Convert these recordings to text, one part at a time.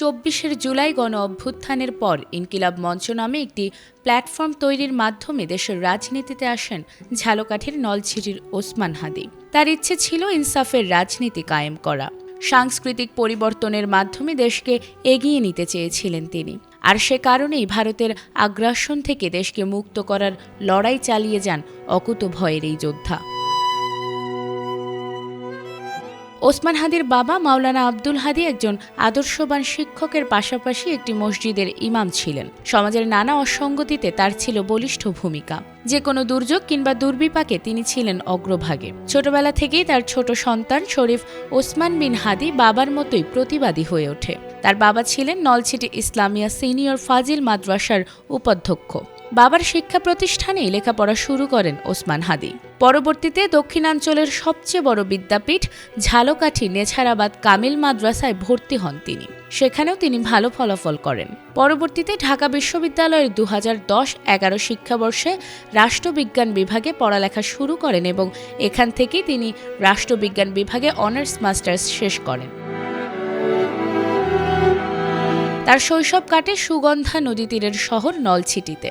২৪ জুলাই গণ অভ্যুত্থানের পর ইনকিলাব মঞ্চ নামে একটি প্ল্যাটফর্ম তৈরির মাধ্যমে দেশের রাজনীতিতে আসেন ঝালকাঠির নলছিটির ওসমান হাদি। তার ইচ্ছে ছিল ইনসাফের রাজনীতি কায়েম করা। সাংস্কৃতিক পরিবর্তনের মাধ্যমে দেশকে এগিয়ে নিতে চেয়েছিলেন তিনি। আর সে কারণেই ভারতের আগ্রাসন থেকে দেশকে মুক্ত করার লড়াই চালিয়ে যান অকুতভয়ের এই যোদ্ধা। ওসমান হাদির বাবা মাওলানা আব্দুল হাদি একজন আদর্শবান শিক্ষকের পাশাপাশি একটি মসজিদের ইমাম ছিলেন। সমাজের নানা অসঙ্গতিতে তার ছিল বলিষ্ঠ ভূমিকা। যে কোনো দুর্যোগ কিংবা দুর্বিপাকে তিনি ছিলেন অগ্রভাগে। ছোটবেলা থেকেই তার ছোট সন্তান শরীফ ওসমান বিন হাদি বাবার মতোই প্রতিবাদী হয়ে ওঠে। তার বাবা ছিলেন নলছিটি ইসলামিয়া সিনিয়র ফাজিল মাদ্রাসার উপাধ্যক্ষ। বাবার শিক্ষা প্রতিষ্ঠানেই লেখাপড়া শুরু করেন ওসমান হাদি। পরবর্তীতে দক্ষিণাঞ্চলের সবচেয়ে বড় বিদ্যাপীঠ ঝালকাঠি নেছারাবাদ কামিল মাদ্রাসায় ভর্তি হন তিনি। সেখানেও তিনি ভালো ফলাফল করেন। পরবর্তীতে ঢাকা বিশ্ববিদ্যালয়ের 2010-11 শিক্ষাবর্ষে রাষ্ট্রবিজ্ঞান বিভাগে পড়ালেখা শুরু করেন এবং এখান থেকেই তিনি রাষ্ট্রবিজ্ঞান বিভাগে অনার্স মাস্টার্স শেষ করেন। তার শৈশব কাটে সুগন্ধা নদী তীরের শহর নলছিটিতে।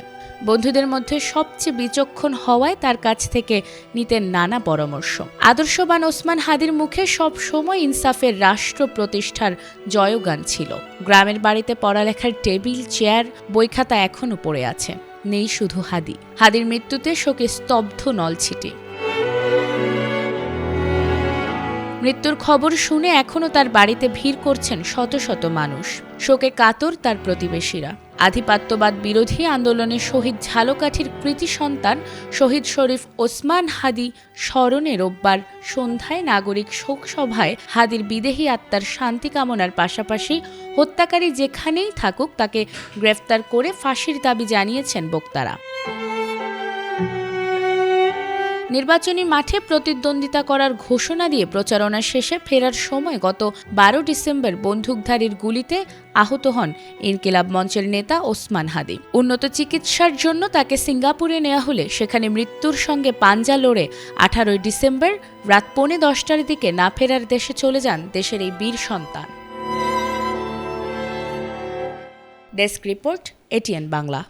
বন্ধুদের মধ্যে সবচেয়ে বিচক্ষণ হওয়ায় তার কাছ থেকে নিতেন নানা পরামর্শ। আদর্শবান ওসমান হাদির মুখে সব সময় ইনসাফের রাষ্ট্র প্রতিষ্ঠার জয়গান ছিল। গ্রামের বাড়িতে পড়ালেখার টেবিল, চেয়ার, বই খাতা এখনো পড়ে আছে। নেই শুধু হাদি। হাদির মৃত্যুতে শোকে স্তব্ধ নলছিটি। মৃত্যুর খবর শুনে এখনো তার বাড়িতে ভিড় করছেন শত শত মানুষ। শোকে কাতর তার প্রতিবেশীরা। আধিপত্যবাদ বিরোধী আন্দোলনে শহীদ ঝালকাঠির কৃতি সন্তান শহীদ শরীফ ওসমান হাদি স্মরণে রোববার সন্ধ্যায় নাগরিক শোক সভায় হাদির বিদেহী আত্মার শান্তি কামনার পাশাপাশি হত্যাকারী যেখানেই থাকুক তাকে গ্রেফতার করে ফাঁসির দাবি জানিয়েছেন বক্তারা। নির্বাচনী মাঠে প্রতিদ্বন্দ্বিতা করার ঘোষণা দিয়ে প্রচারণা শেষে ফেরার সময় গত 12 ডিসেম্বর বন্দুকধারীর গুলিতে আহত হন ইনকিলাব মঞ্চের নেতা ওসমান হাদি। উন্নত চিকিৎসার জন্য তাকে সিঙ্গাপুরে নেওয়া হলে সেখানে মৃত্যুর সঙ্গে পাঞ্জা লড়ে 18 ডিসেম্বর রাত 10:45 দিকে না ফেরার দেশে চলে যান দেশের এই বীর সন্তান। Desk report, ATN Bangla.